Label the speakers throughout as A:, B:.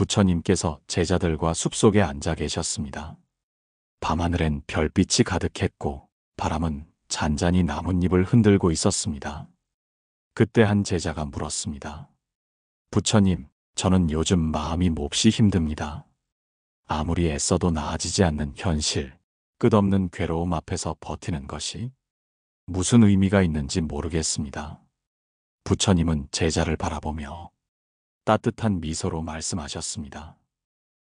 A: 부처님께서 제자들과 숲속에 앉아 계셨습니다. 밤하늘엔 별빛이 가득했고 바람은 잔잔히 나뭇잎을 흔들고 있었습니다. 그때 한 제자가 물었습니다. 부처님, 저는 요즘 마음이 몹시 힘듭니다. 아무리 애써도 나아지지 않는 현실, 끝없는 괴로움 앞에서 버티는 것이 무슨 의미가 있는지 모르겠습니다. 부처님은 제자를 바라보며 따뜻한 미소로 말씀하셨습니다.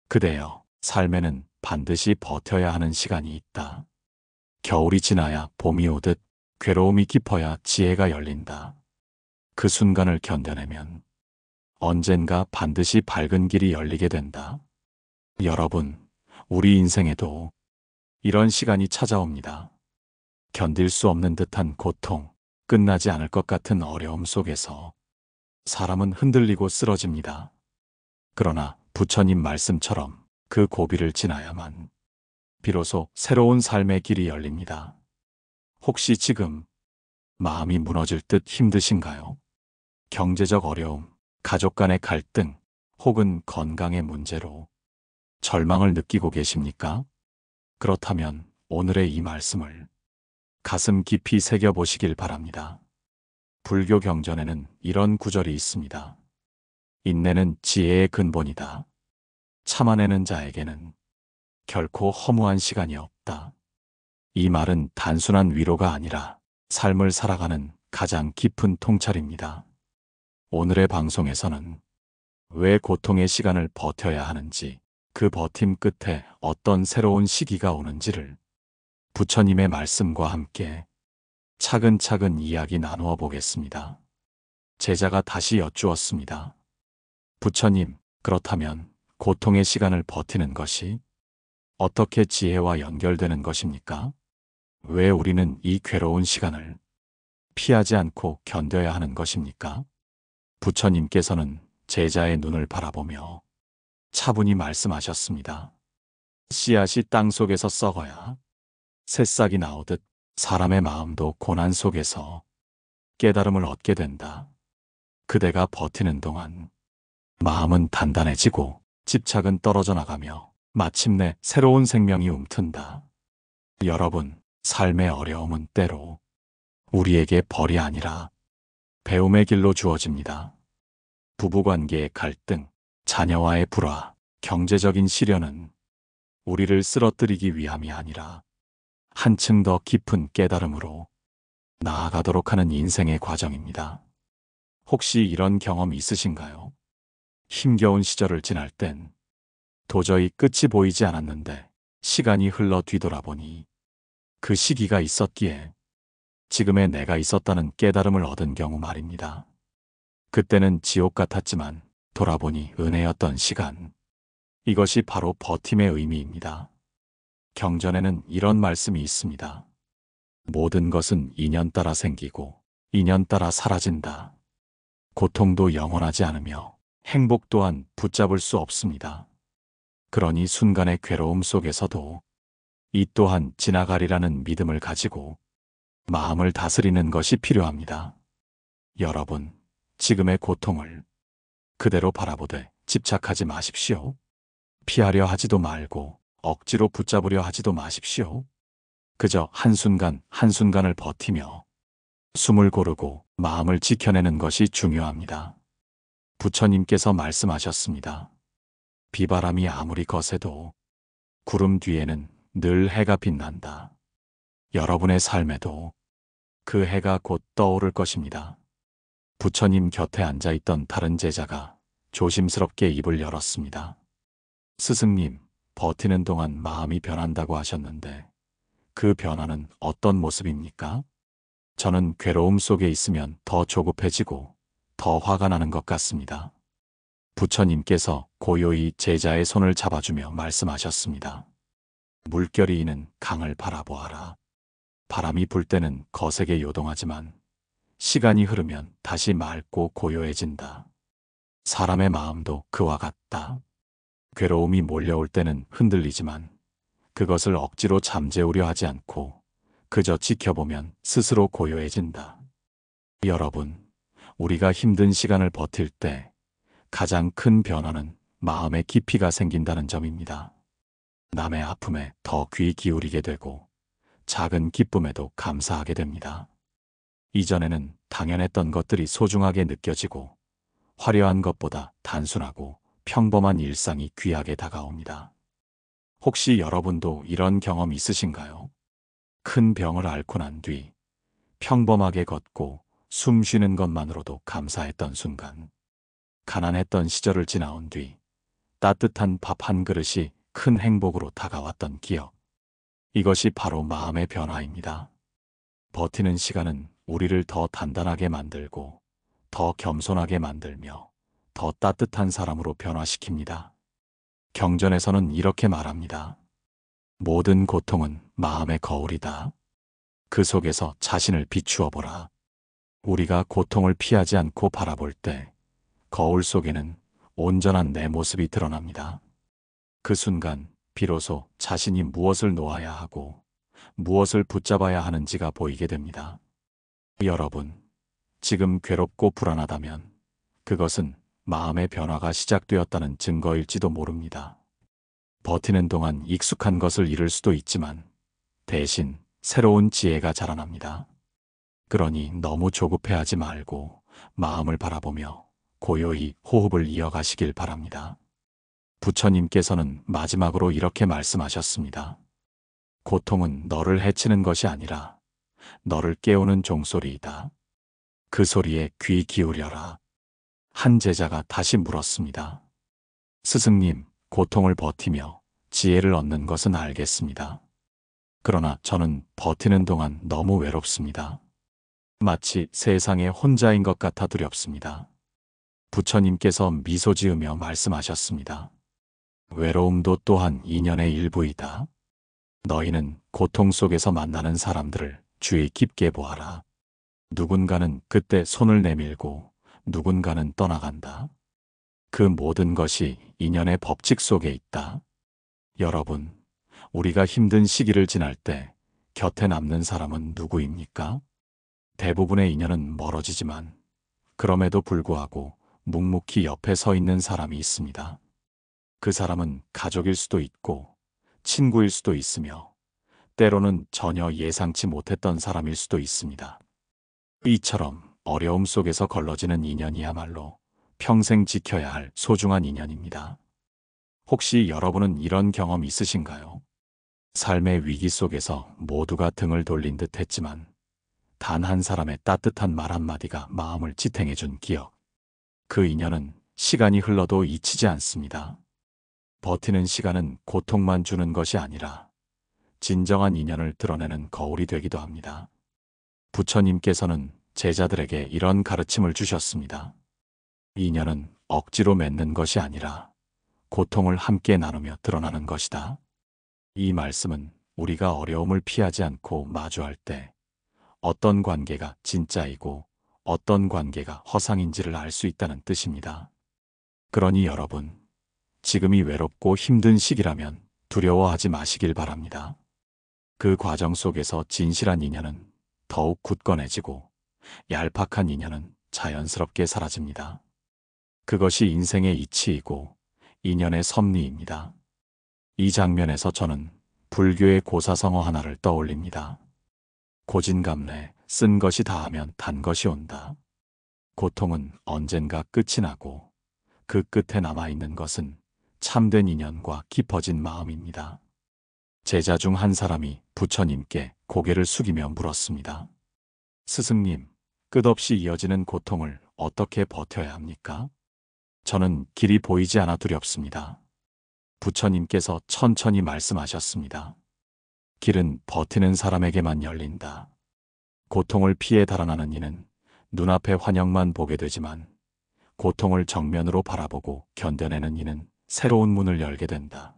A: 그대여, 삶에는 반드시 버텨야 하는 시간이 있다. 겨울이 지나야 봄이 오듯 괴로움이 깊어야 지혜가 열린다. 그 순간을 견뎌내면 언젠가 반드시 밝은 길이 열리게 된다. 여러분, 우리 인생에도 이런 시간이 찾아옵니다. 견딜 수 없는 듯한 고통, 끝나지 않을 것 같은 어려움 속에서 사람은 흔들리고 쓰러집니다. 그러나 부처님 말씀처럼 그 고비를 지나야만 비로소 새로운 삶의 길이 열립니다. 혹시 지금 마음이 무너질 듯 힘드신가요? 경제적 어려움, 가족 간의 갈등, 혹은 건강의 문제로 절망을 느끼고 계십니까? 그렇다면 오늘의 이 말씀을 가슴 깊이 새겨보시길 바랍니다. 불교 경전에는 이런 구절이 있습니다. 인내는 지혜의 근본이다. 참아내는 자에게는 결코 허무한 시간이 없다. 이 말은 단순한 위로가 아니라 삶을 살아가는 가장 깊은 통찰입니다. 오늘의 방송에서는 왜 고통의 시간을 버텨야 하는지, 그 버팀 끝에 어떤 새로운 시기가 오는지를 부처님의 말씀과 함께 차근차근 이야기 나누어 보겠습니다. 제자가 다시 여쭈었습니다. 부처님, 그렇다면 고통의 시간을 버티는 것이 어떻게 지혜와 연결되는 것입니까? 왜 우리는 이 괴로운 시간을 피하지 않고 견뎌야 하는 것입니까? 부처님께서는 제자의 눈을 바라보며 차분히 말씀하셨습니다. 씨앗이 땅 속에서 썩어야 새싹이 나오듯 사람의 마음도 고난 속에서 깨달음을 얻게 된다. 그대가 버티는 동안 마음은 단단해지고 집착은 떨어져 나가며 마침내 새로운 생명이 움튼다. 여러분, 삶의 어려움은 때로 우리에게 벌이 아니라 배움의 길로 주어집니다. 부부관계의 갈등, 자녀와의 불화, 경제적인 시련은 우리를 쓰러뜨리기 위함이 아니라 한층 더 깊은 깨달음으로 나아가도록 하는 인생의 과정입니다. 혹시 이런 경험 있으신가요? 힘겨운 시절을 지날 땐 도저히 끝이 보이지 않았는데 시간이 흘러 뒤돌아보니 그 시기가 있었기에 지금의 내가 있었다는 깨달음을 얻은 경우 말입니다. 그때는 지옥 같았지만 돌아보니 은혜였던 시간. 이것이 바로 버팀의 의미입니다. 경전에는 이런 말씀이 있습니다. 모든 것은 인연 따라 생기고 인연 따라 사라진다. 고통도 영원하지 않으며 행복 또한 붙잡을 수 없습니다. 그러니 순간의 괴로움 속에서도 이 또한 지나가리라는 믿음을 가지고 마음을 다스리는 것이 필요합니다. 여러분, 지금의 고통을 그대로 바라보되 집착하지 마십시오. 피하려 하지도 말고 억지로 붙잡으려 하지도 마십시오. 그저 한순간 한순간을 버티며 숨을 고르고 마음을 지켜내는 것이 중요합니다. 부처님께서 말씀하셨습니다. 비바람이 아무리 거세도 구름 뒤에는 늘 해가 빛난다. 여러분의 삶에도 그 해가 곧 떠오를 것입니다. 부처님 곁에 앉아있던 다른 제자가 조심스럽게 입을 열었습니다. 스승님, 버티는 동안 마음이 변한다고 하셨는데 그 변화는 어떤 모습입니까? 저는 괴로움 속에 있으면 더 조급해지고 더 화가 나는 것 같습니다. 부처님께서 고요히 제자의 손을 잡아주며 말씀하셨습니다. 물결이 이는 강을 바라보아라. 바람이 불 때는 거세게 요동하지만 시간이 흐르면 다시 맑고 고요해진다. 사람의 마음도 그와 같다. 괴로움이 몰려올 때는 흔들리지만 그것을 억지로 잠재우려 하지 않고 그저 지켜보면 스스로 고요해진다. 여러분, 우리가 힘든 시간을 버틸 때 가장 큰 변화는 마음에 깊이가 생긴다는 점입니다. 남의 아픔에 더 귀 기울이게 되고 작은 기쁨에도 감사하게 됩니다. 이전에는 당연했던 것들이 소중하게 느껴지고 화려한 것보다 단순하고 평범한 일상이 귀하게 다가옵니다. 혹시 여러분도 이런 경험 있으신가요? 큰 병을 앓고 난 뒤 평범하게 걷고 숨 쉬는 것만으로도 감사했던 순간, 가난했던 시절을 지나온 뒤 따뜻한 밥 한 그릇이 큰 행복으로 다가왔던 기억. 이것이 바로 마음의 변화입니다. 버티는 시간은 우리를 더 단단하게 만들고 더 겸손하게 만들며 더 따뜻한 사람으로 변화시킵니다. 경전에서는 이렇게 말합니다. 모든 고통은 마음의 거울이다. 그 속에서 자신을 비추어 보라. 우리가 고통을 피하지 않고 바라볼 때 거울 속에는 온전한 내 모습이 드러납니다. 그 순간 비로소 자신이 무엇을 놓아야 하고 무엇을 붙잡아야 하는지가 보이게 됩니다. 여러분, 지금 괴롭고 불안하다면 그것은 마음의 변화가 시작되었다는 증거일지도 모릅니다. 버티는 동안 익숙한 것을 잃을 수도 있지만 대신 새로운 지혜가 자라납니다. 그러니 너무 조급해하지 말고 마음을 바라보며 고요히 호흡을 이어가시길 바랍니다. 부처님께서는 마지막으로 이렇게 말씀하셨습니다. 고통은 너를 해치는 것이 아니라 너를 깨우는 종소리이다. 그 소리에 귀 기울여라. 한 제자가 다시 물었습니다. 스승님, 고통을 버티며 지혜를 얻는 것은 알겠습니다. 그러나 저는 버티는 동안 너무 외롭습니다. 마치 세상에 혼자인 것 같아 두렵습니다. 부처님께서 미소 지으며 말씀하셨습니다. 외로움도 또한 인연의 일부이다. 너희는 고통 속에서 만나는 사람들을 주의 깊게 보아라. 누군가는 그때 손을 내밀고 누군가는 떠나간다. 그 모든 것이 인연의 법칙 속에 있다. 여러분, 우리가 힘든 시기를 지날 때 곁에 남는 사람은 누구입니까? 대부분의 인연은 멀어지지만 그럼에도 불구하고 묵묵히 옆에 서 있는 사람이 있습니다. 그 사람은 가족일 수도 있고 친구일 수도 있으며 때로는 전혀 예상치 못했던 사람일 수도 있습니다. 이처럼 어려움 속에서 걸러지는 인연이야말로 평생 지켜야 할 소중한 인연입니다. 혹시 여러분은 이런 경험 있으신가요? 삶의 위기 속에서 모두가 등을 돌린 듯 했지만 단 한 사람의 따뜻한 말 한마디가 마음을 지탱해준 기억. 그 인연은 시간이 흘러도 잊히지 않습니다. 버티는 시간은 고통만 주는 것이 아니라 진정한 인연을 드러내는 거울이 되기도 합니다. 부처님께서는 제자들에게 이런 가르침을 주셨습니다. 인연은 억지로 맺는 것이 아니라 고통을 함께 나누며 드러나는 것이다. 이 말씀은 우리가 어려움을 피하지 않고 마주할 때 어떤 관계가 진짜이고 어떤 관계가 허상인지를 알 수 있다는 뜻입니다. 그러니 여러분, 지금이 외롭고 힘든 시기라면 두려워하지 마시길 바랍니다. 그 과정 속에서 진실한 인연은 더욱 굳건해지고 얄팍한 인연은 자연스럽게 사라집니다. 그것이 인생의 이치이고 인연의 섭리입니다. 이 장면에서 저는 불교의 고사성어 하나를 떠올립니다. 고진감래, 쓴 것이 다하면 단 것이 온다. 고통은 언젠가 끝이 나고 그 끝에 남아있는 것은 참된 인연과 깊어진 마음입니다. 제자 중 한 사람이 부처님께 고개를 숙이며 물었습니다. 스승님, 끝없이 이어지는 고통을 어떻게 버텨야 합니까? 저는 길이 보이지 않아 두렵습니다. 부처님께서 천천히 말씀하셨습니다. 길은 버티는 사람에게만 열린다. 고통을 피해 달아나는 이는 눈앞의 환영만 보게 되지만 고통을 정면으로 바라보고 견뎌내는 이는 새로운 문을 열게 된다.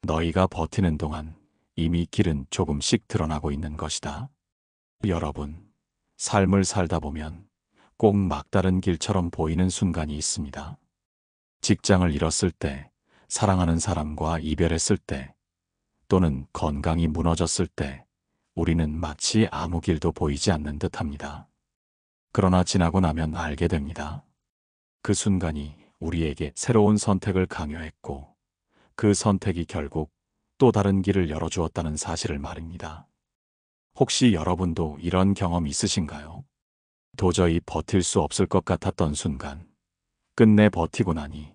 A: 너희가 버티는 동안 이미 길은 조금씩 드러나고 있는 것이다. 여러분, 삶을 살다 보면 꼭 막다른 길처럼 보이는 순간이 있습니다. 직장을 잃었을 때, 사랑하는 사람과 이별했을 때, 또는 건강이 무너졌을 때 우리는 마치 아무 길도 보이지 않는 듯합니다. 그러나 지나고 나면 알게 됩니다. 그 순간이 우리에게 새로운 선택을 강요했고 그 선택이 결국 또 다른 길을 열어주었다는 사실을 말입니다. 혹시 여러분도 이런 경험 있으신가요? 도저히 버틸 수 없을 것 같았던 순간, 끝내 버티고 나니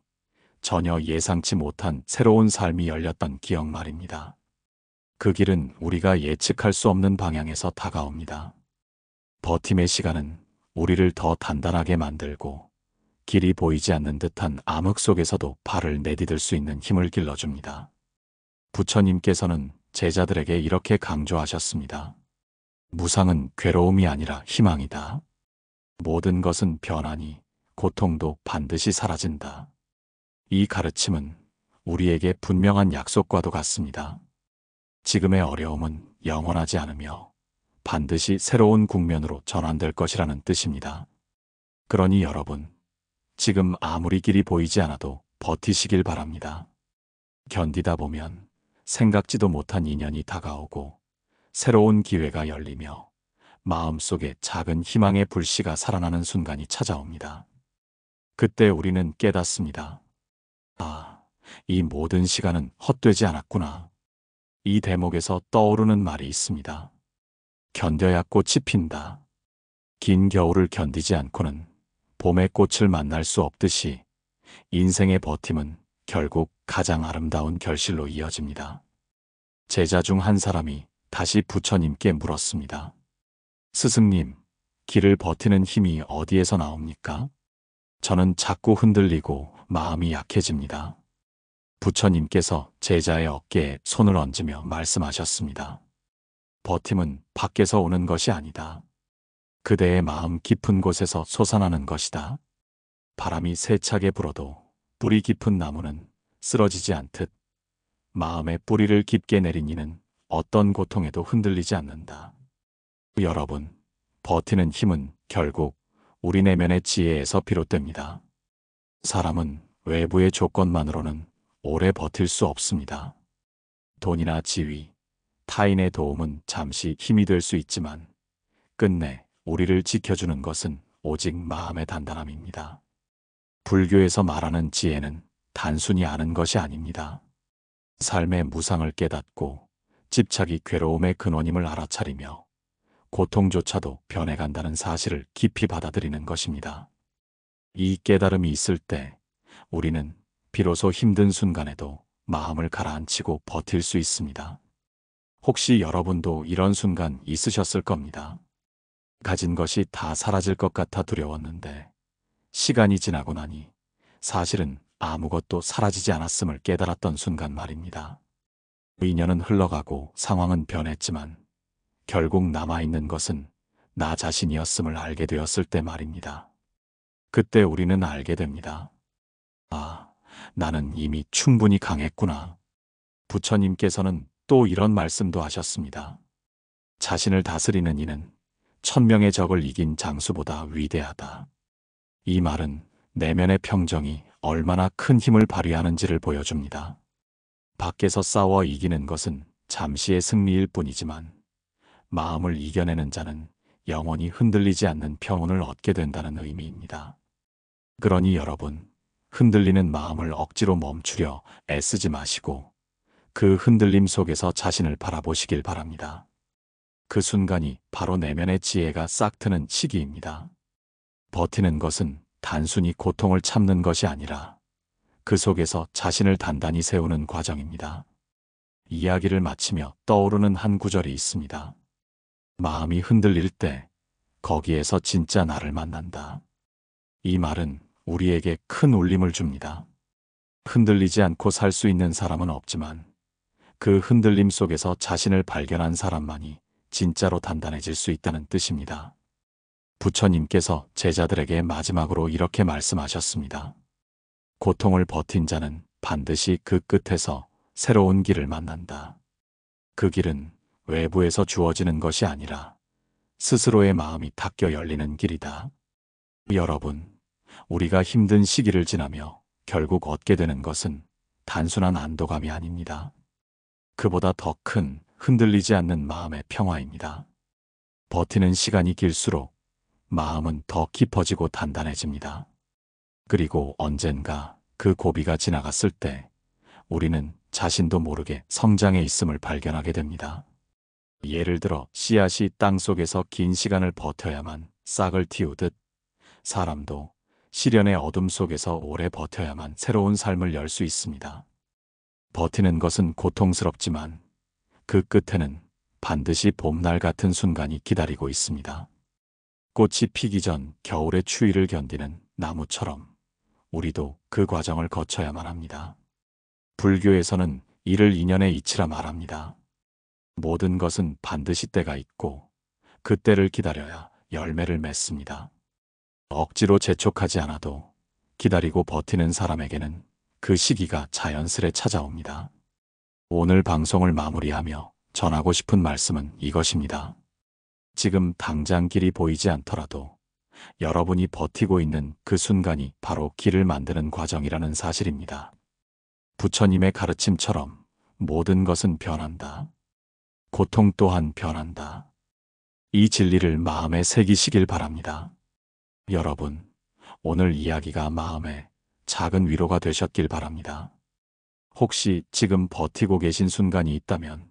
A: 전혀 예상치 못한 새로운 삶이 열렸던 기억 말입니다. 그 길은 우리가 예측할 수 없는 방향에서 다가옵니다. 버팀의 시간은 우리를 더 단단하게 만들고 길이 보이지 않는 듯한 암흑 속에서도 발을 내디딜 수 있는 힘을 길러줍니다. 부처님께서는 제자들에게 이렇게 강조하셨습니다. 무상은 괴로움이 아니라 희망이다. 모든 것은 변하니 고통도 반드시 사라진다. 이 가르침은 우리에게 분명한 약속과도 같습니다. 지금의 어려움은 영원하지 않으며 반드시 새로운 국면으로 전환될 것이라는 뜻입니다. 그러니 여러분, 지금 아무리 길이 보이지 않아도 버티시길 바랍니다. 견디다 보면 생각지도 못한 인연이 다가오고 새로운 기회가 열리며 마음속에 작은 희망의 불씨가 살아나는 순간이 찾아옵니다. 그때 우리는 깨닫습니다. 아, 이 모든 시간은 헛되지 않았구나. 이 대목에서 떠오르는 말이 있습니다. 견뎌야 꽃이 핀다. 긴 겨울을 견디지 않고는 봄의 꽃을 만날 수 없듯이 인생의 버팀은 결국 가장 아름다운 결실로 이어집니다. 제자 중 한 사람이 다시 부처님께 물었습니다. 스승님, 길을 버티는 힘이 어디에서 나옵니까? 저는 자꾸 흔들리고 마음이 약해집니다. 부처님께서 제자의 어깨에 손을 얹으며 말씀하셨습니다. 버팀은 밖에서 오는 것이 아니다. 그대의 마음 깊은 곳에서 솟아나는 것이다. 바람이 세차게 불어도 뿌리 깊은 나무는 쓰러지지 않듯 마음의 뿌리를 깊게 내린 이는 어떤 고통에도 흔들리지 않는다. 여러분, 버티는 힘은 결국 우리 내면의 지혜에서 비롯됩니다. 사람은 외부의 조건만으로는 오래 버틸 수 없습니다. 돈이나 지위, 타인의 도움은 잠시 힘이 될 수 있지만 끝내 우리를 지켜주는 것은 오직 마음의 단단함입니다. 불교에서 말하는 지혜는 단순히 아는 것이 아닙니다. 삶의 무상을 깨닫고 집착이 괴로움의 근원임을 알아차리며 고통조차도 변해간다는 사실을 깊이 받아들이는 것입니다. 이 깨달음이 있을 때 우리는 비로소 힘든 순간에도 마음을 가라앉히고 버틸 수 있습니다. 혹시 여러분도 이런 순간 있으셨을 겁니다. 가진 것이 다 사라질 것 같아 두려웠는데 시간이 지나고 나니 사실은 아무것도 사라지지 않았음을 깨달았던 순간 말입니다. 인연은 흘러가고 상황은 변했지만 결국 남아있는 것은 나 자신이었음을 알게 되었을 때 말입니다. 그때 우리는 알게 됩니다. 아, 나는 이미 충분히 강했구나. 부처님께서는 또 이런 말씀도 하셨습니다. 자신을 다스리는 이는 1000명의 적을 이긴 장수보다 위대하다. 이 말은 내면의 평정이 얼마나 큰 힘을 발휘하는지를 보여줍니다. 밖에서 싸워 이기는 것은 잠시의 승리일 뿐이지만 마음을 이겨내는 자는 영원히 흔들리지 않는 평온을 얻게 된다는 의미입니다. 그러니 여러분, 흔들리는 마음을 억지로 멈추려 애쓰지 마시고 그 흔들림 속에서 자신을 바라보시길 바랍니다. 그 순간이 바로 내면의 지혜가 싹트는 시기입니다. 버티는 것은 단순히 고통을 참는 것이 아니라 그 속에서 자신을 단단히 세우는 과정입니다. 이야기를 마치며 떠오르는 한 구절이 있습니다. 마음이 흔들릴 때 거기에서 진짜 나를 만난다. 이 말은 우리에게 큰 울림을 줍니다. 흔들리지 않고 살 수 있는 사람은 없지만 그 흔들림 속에서 자신을 발견한 사람만이 진짜로 단단해질 수 있다는 뜻입니다. 부처님께서 제자들에게 마지막으로 이렇게 말씀하셨습니다. 고통을 버틴 자는 반드시 그 끝에서 새로운 길을 만난다. 그 길은 외부에서 주어지는 것이 아니라 스스로의 마음이 닦여 열리는 길이다. 여러분, 우리가 힘든 시기를 지나며 결국 얻게 되는 것은 단순한 안도감이 아닙니다. 그보다 더 큰 흔들리지 않는 마음의 평화입니다. 버티는 시간이 길수록 마음은 더 깊어지고 단단해집니다. 그리고 언젠가 그 고비가 지나갔을 때 우리는 자신도 모르게 성장해 있음을 발견하게 됩니다. 예를 들어 씨앗이 땅속에서 긴 시간을 버텨야만 싹을 틔우듯 사람도 시련의 어둠 속에서 오래 버텨야만 새로운 삶을 열 수 있습니다. 버티는 것은 고통스럽지만 그 끝에는 반드시 봄날 같은 순간이 기다리고 있습니다. 꽃이 피기 전 겨울의 추위를 견디는 나무처럼 우리도 그 과정을 거쳐야만 합니다. 불교에서는 이를 인연의 이치라 말합니다. 모든 것은 반드시 때가 있고 그 때를 기다려야 열매를 맺습니다. 억지로 재촉하지 않아도 기다리고 버티는 사람에게는 그 시기가 자연스레 찾아옵니다. 오늘 방송을 마무리하며 전하고 싶은 말씀은 이것입니다. 지금 당장 길이 보이지 않더라도 여러분이 버티고 있는 그 순간이 바로 길을 만드는 과정이라는 사실입니다. 부처님의 가르침처럼 모든 것은 변한다. 고통 또한 변한다. 이 진리를 마음에 새기시길 바랍니다. 여러분, 오늘 이야기가 마음에 작은 위로가 되셨길 바랍니다. 혹시 지금 버티고 계신 순간이 있다면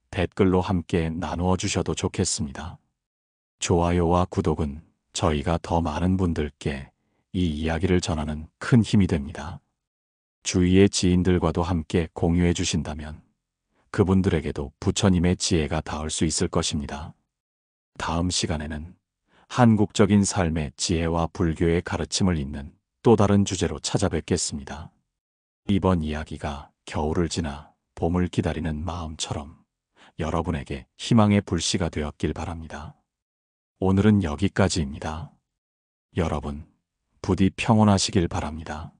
A: 댓글로 함께 나누어 주셔도 좋겠습니다. 좋아요와 구독은 저희가 더 많은 분들께 이 이야기를 전하는 큰 힘이 됩니다. 주위의 지인들과도 함께 공유해 주신다면 그분들에게도 부처님의 지혜가 닿을 수 있을 것입니다. 다음 시간에는 한국적인 삶의 지혜와 불교의 가르침을 잇는 또 다른 주제로 찾아뵙겠습니다. 이번 이야기가 겨울을 지나 봄을 기다리는 마음처럼 여러분에게 희망의 불씨가 되었길 바랍니다. 오늘은 여기까지입니다. 여러분, 부디 평온하시길 바랍니다.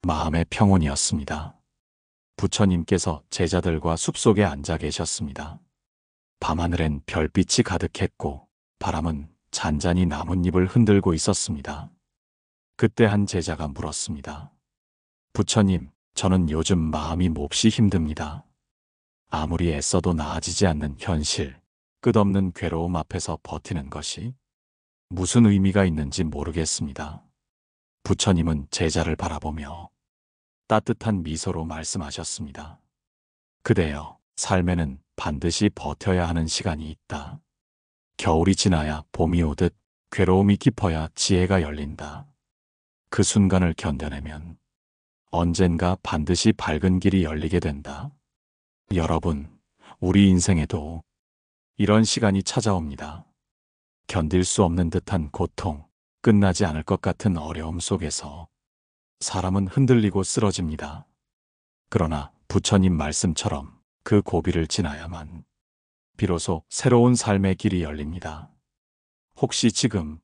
A: 마음의 평온이었습니다. 부처님께서 제자들과 숲속에 앉아 계셨습니다. 밤하늘엔 별빛이 가득했고 바람은 잔잔히 나뭇잎을 흔들고 있었습니다. 그때 한 제자가 물었습니다. 부처님, 저는 요즘 마음이 몹시 힘듭니다. 아무리 애써도 나아지지 않는 현실, 끝없는 괴로움 앞에서 버티는 것이 무슨 의미가 있는지 모르겠습니다. 부처님은 제자를 바라보며 따뜻한 미소로 말씀하셨습니다. 그대여, 삶에는 반드시 버텨야 하는 시간이 있다. 겨울이 지나야 봄이 오듯 괴로움이 깊어야 지혜가 열린다. 그 순간을 견뎌내면 언젠가 반드시 밝은 길이 열리게 된다. 여러분, 우리 인생에도 이런 시간이 찾아옵니다. 견딜 수 없는 듯한 고통, 끝나지 않을 것 같은 어려움 속에서 사람은 흔들리고 쓰러집니다. 그러나 부처님 말씀처럼 그 고비를 지나야만 비로소 새로운 삶의 길이 열립니다. 혹시 지금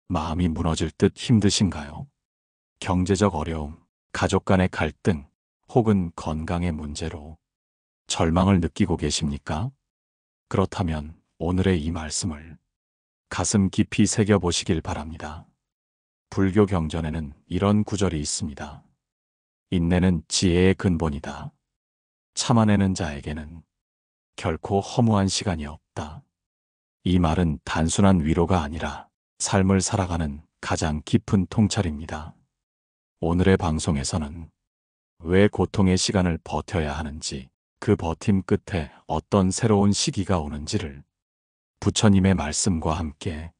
A: 마음이 무너질 듯 힘드신가요? 경제적 어려움, 가족 간의 갈등, 혹은 건강의 문제로 절망을 느끼고 계십니까? 그렇다면 오늘의 이 말씀을 가슴 깊이 새겨보시길 바랍니다. 불교 경전에는 이런 구절이 있습니다. 인내는 지혜의 근본이다. 참아내는 자에게는 결코 허무한 시간이 없다. 이 말은 단순한 위로가 아니라 삶을 살아가는 가장 깊은 통찰입니다. 오늘의 방송에서는 왜 고통의 시간을 버텨야 하는지, 그 버팀 끝에 어떤 새로운 시기가 오는지를 부처님의 말씀과 함께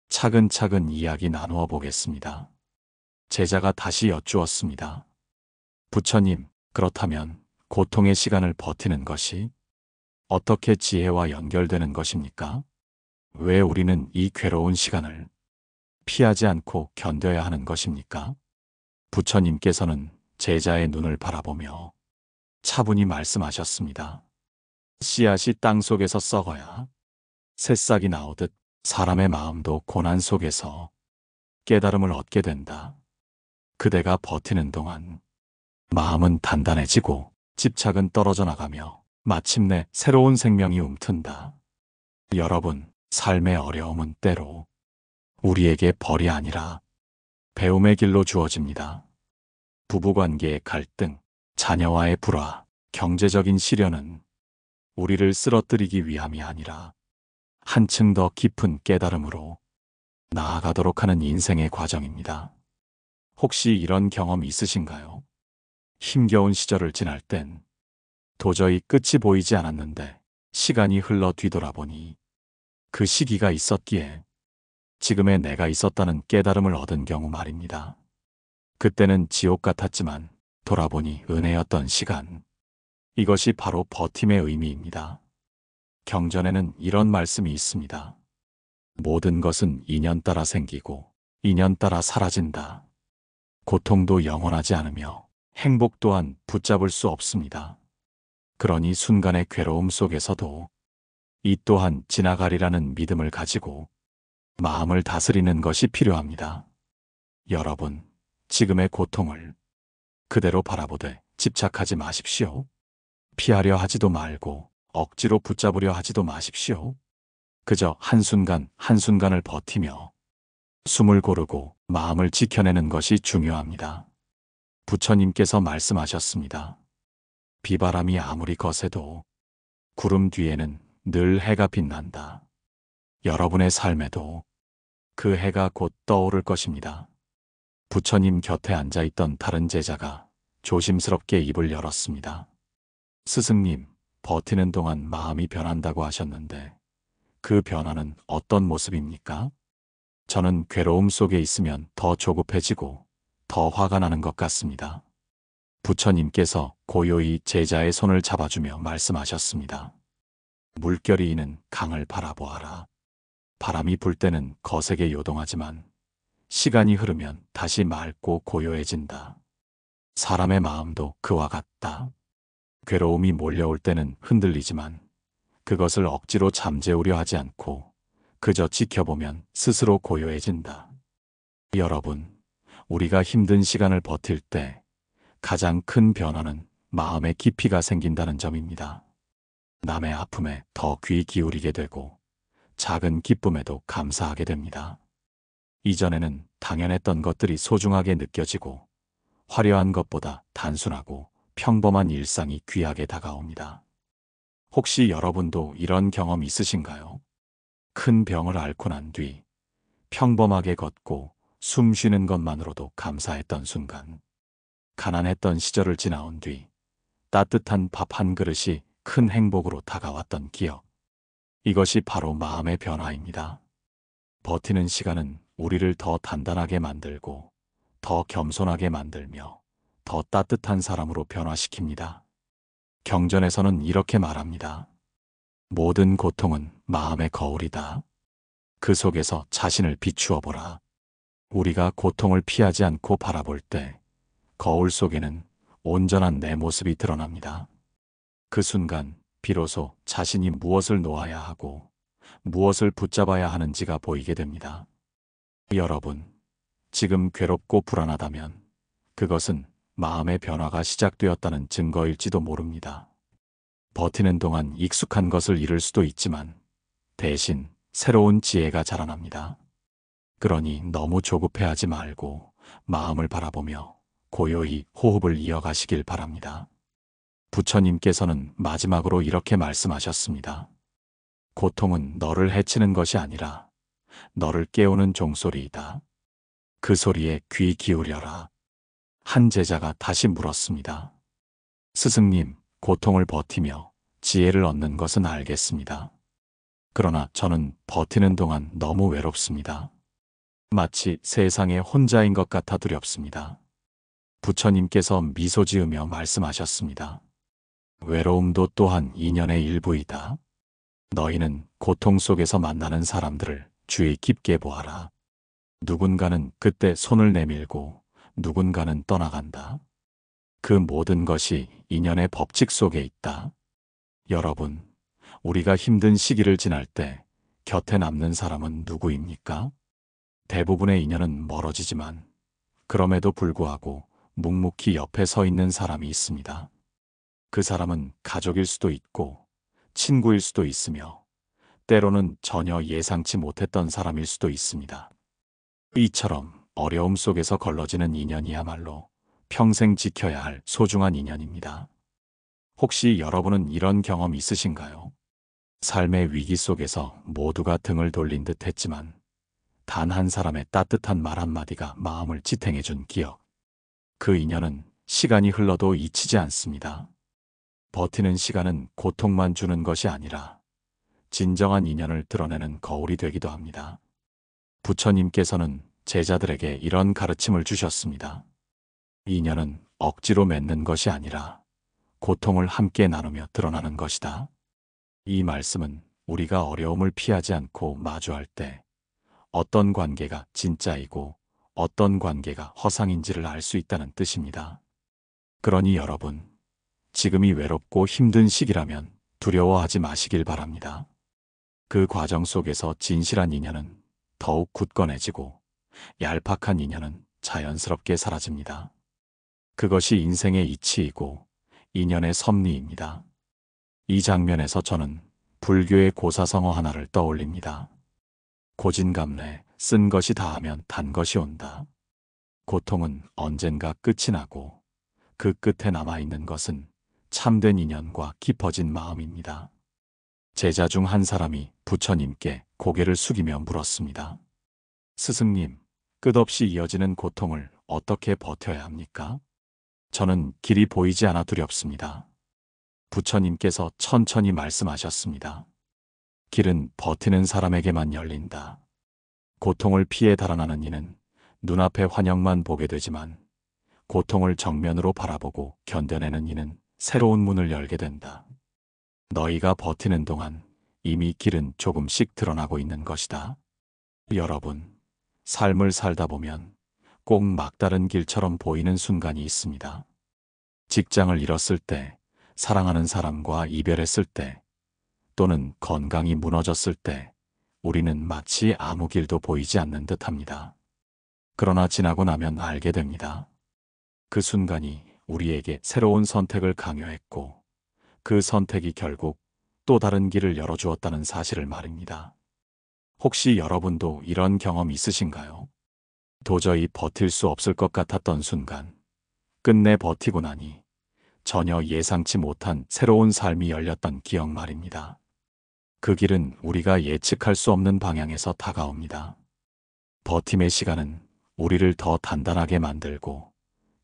A: 차근차근 이야기 나누어 보겠습니다. 제자가 다시 여쭈었습니다. 부처님, 그렇다면 고통의 시간을 버티는 것이 어떻게 지혜와 연결되는 것입니까? 왜 우리는 이 괴로운 시간을 피하지 않고 견뎌야 하는 것입니까? 부처님께서는 제자의 눈을 바라보며 차분히 말씀하셨습니다. 씨앗이 땅 속에서 썩어야 새싹이 나오듯 사람의 마음도 고난 속에서 깨달음을 얻게 된다. 그대가 버티는 동안 마음은 단단해지고 집착은 떨어져 나가며 마침내 새로운 생명이 움튼다. 여러분, 삶의 어려움은 때로 우리에게 벌이 아니라 배움의 길로 주어집니다. 부부관계의 갈등, 자녀와의 불화, 경제적인 시련은 우리를 쓰러뜨리기 위함이 아니라 한층 더 깊은 깨달음으로 나아가도록 하는 인생의 과정입니다. 혹시 이런 경험 있으신가요? 힘겨운 시절을 지날 땐 도저히 끝이 보이지 않았는데 시간이 흘러 뒤돌아보니 그 시기가 있었기에 지금의 내가 있었다는 깨달음을 얻은 경우 말입니다. 그때는 지옥 같았지만 돌아보니 은혜였던 시간. 이것이 바로 버팀의 의미입니다. 경전에는 이런 말씀이 있습니다. 모든 것은 인연 따라 생기고 인연 따라 사라진다. 고통도 영원하지 않으며 행복 또한 붙잡을 수 없습니다. 그러니 순간의 괴로움 속에서도 이 또한 지나가리라는 믿음을 가지고 마음을 다스리는 것이 필요합니다. 여러분, 지금의 고통을 그대로 바라보되 집착하지 마십시오. 피하려 하지도 말고 억지로 붙잡으려 하지도 마십시오. 그저 한순간 한순간을 버티며 숨을 고르고 마음을 지켜내는 것이 중요합니다. 부처님께서 말씀하셨습니다. 비바람이 아무리 거세도 구름 뒤에는 늘 해가 빛난다. 여러분의 삶에도 그 해가 곧 떠오를 것입니다. 부처님 곁에 앉아있던 다른 제자가 조심스럽게 입을 열었습니다. 스승님, 버티는 동안 마음이 변한다고 하셨는데 그 변화는 어떤 모습입니까? 저는 괴로움 속에 있으면 더 조급해지고 더 화가 나는 것 같습니다. 부처님께서 고요히 제자의 손을 잡아주며 말씀하셨습니다. 물결이 이는 강을 바라보아라. 바람이 불 때는 거세게 요동하지만 시간이 흐르면 다시 맑고 고요해진다. 사람의 마음도 그와 같다. 괴로움이 몰려올 때는 흔들리지만 그것을 억지로 잠재우려 하지 않고 그저 지켜보면 스스로 고요해진다. 여러분, 우리가 힘든 시간을 버틸 때 가장 큰 변화는 마음의 깊이가 생긴다는 점입니다. 남의 아픔에 더 귀 기울이게 되고 작은 기쁨에도 감사하게 됩니다. 이전에는 당연했던 것들이 소중하게 느껴지고 화려한 것보다 단순하고 평범한 일상이 귀하게 다가옵니다. 혹시 여러분도 이런 경험 있으신가요? 큰 병을 앓고 난 뒤 평범하게 걷고 숨 쉬는 것만으로도 감사했던 순간, 가난했던 시절을 지나온 뒤 따뜻한 밥 한 그릇이 큰 행복으로 다가왔던 기억. 이것이 바로 마음의 변화입니다. 버티는 시간은 우리를 더 단단하게 만들고 더 겸손하게 만들며 더 따뜻한 사람으로 변화시킵니다. 경전에서는 이렇게 말합니다. 모든 고통은 마음의 거울이다. 그 속에서 자신을 비추어 보라. 우리가 고통을 피하지 않고 바라볼 때 거울 속에는 온전한 내 모습이 드러납니다. 그 순간 비로소 자신이 무엇을 놓아야 하고 무엇을 붙잡아야 하는지가 보이게 됩니다. 여러분, 지금 괴롭고 불안하다면 그것은 마음의 변화가 시작되었다는 증거일지도 모릅니다. 버티는 동안 익숙한 것을 잃을 수도 있지만 대신 새로운 지혜가 자라납니다. 그러니 너무 조급해하지 말고 마음을 바라보며 고요히 호흡을 이어가시길 바랍니다. 부처님께서는 마지막으로 이렇게 말씀하셨습니다. 고통은 너를 해치는 것이 아니라 너를 깨우는 종소리이다. 그 소리에 귀 기울여라. 한 제자가 다시 물었습니다. 스승님, 고통을 버티며 지혜를 얻는 것은 알겠습니다. 그러나 저는 버티는 동안 너무 외롭습니다. 마치 세상에 혼자인 것 같아 두렵습니다. 부처님께서 미소 지으며 말씀하셨습니다. 외로움도 또한 인연의 일부이다. 너희는 고통 속에서 만나는 사람들을 주의 깊게 보아라. 누군가는 그때 손을 내밀고 누군가는 떠나간다. 그 모든 것이 인연의 법칙 속에 있다. 여러분, 우리가 힘든 시기를 지날 때 곁에 남는 사람은 누구입니까? 대부분의 인연은 멀어지지만 그럼에도 불구하고 묵묵히 옆에 서 있는 사람이 있습니다. 그 사람은 가족일 수도 있고 친구일 수도 있으며 때로는 전혀 예상치 못했던 사람일 수도 있습니다. 이처럼 어려움 속에서 걸러지는 인연이야말로 평생 지켜야 할 소중한 인연입니다. 혹시 여러분은 이런 경험 있으신가요? 삶의 위기 속에서 모두가 등을 돌린 듯 했지만 단 한 사람의 따뜻한 말 한마디가 마음을 지탱해준 기억. 그 인연은 시간이 흘러도 잊히지 않습니다. 버티는 시간은 고통만 주는 것이 아니라 진정한 인연을 드러내는 거울이 되기도 합니다. 부처님께서는 제자들에게 이런 가르침을 주셨습니다. 인연은 억지로 맺는 것이 아니라 고통을 함께 나누며 드러나는 것이다. 이 말씀은 우리가 어려움을 피하지 않고 마주할 때 어떤 관계가 진짜이고 어떤 관계가 허상인지를 알 수 있다는 뜻입니다. 그러니 여러분, 지금이 외롭고 힘든 시기라면 두려워하지 마시길 바랍니다. 그 과정 속에서 진실한 인연은 더욱 굳건해지고 얄팍한 인연은 자연스럽게 사라집니다. 그것이 인생의 이치이고 인연의 섭리입니다. 이 장면에서 저는 불교의 고사성어 하나를 떠올립니다. 고진감래, 쓴 것이 다하면 단 것이 온다. 고통은 언젠가 끝이 나고 그 끝에 남아있는 것은 참된 인연과 깊어진 마음입니다. 제자 중 한 사람이 부처님께 고개를 숙이며 물었습니다. 스승님, 끝없이 이어지는 고통을 어떻게 버텨야 합니까? 저는 길이 보이지 않아 두렵습니다. 부처님께서 천천히 말씀하셨습니다. 길은 버티는 사람에게만 열린다. 고통을 피해 달아나는 이는 눈앞의 환영만 보게 되지만 고통을 정면으로 바라보고 견뎌내는 이는 새로운 문을 열게 된다. 너희가 버티는 동안 이미 길은 조금씩 드러나고 있는 것이다. 여러분, 삶을 살다 보면 꼭 막다른 길처럼 보이는 순간이 있습니다. 직장을 잃었을 때, 사랑하는 사람과 이별했을 때, 또는 건강이 무너졌을 때 우리는 마치 아무 길도 보이지 않는 듯합니다. 그러나 지나고 나면 알게 됩니다. 그 순간이 우리에게 새로운 선택을 강요했고 그 선택이 결국 또 다른 길을 열어주었다는 사실을 말입니다. 혹시 여러분도 이런 경험 있으신가요? 도저히 버틸 수 없을 것 같았던 순간, 끝내 버티고 나니 전혀 예상치 못한 새로운 삶이 열렸던 기억 말입니다. 그 길은 우리가 예측할 수 없는 방향에서 다가옵니다. 버팀의 시간은 우리를 더 단단하게 만들고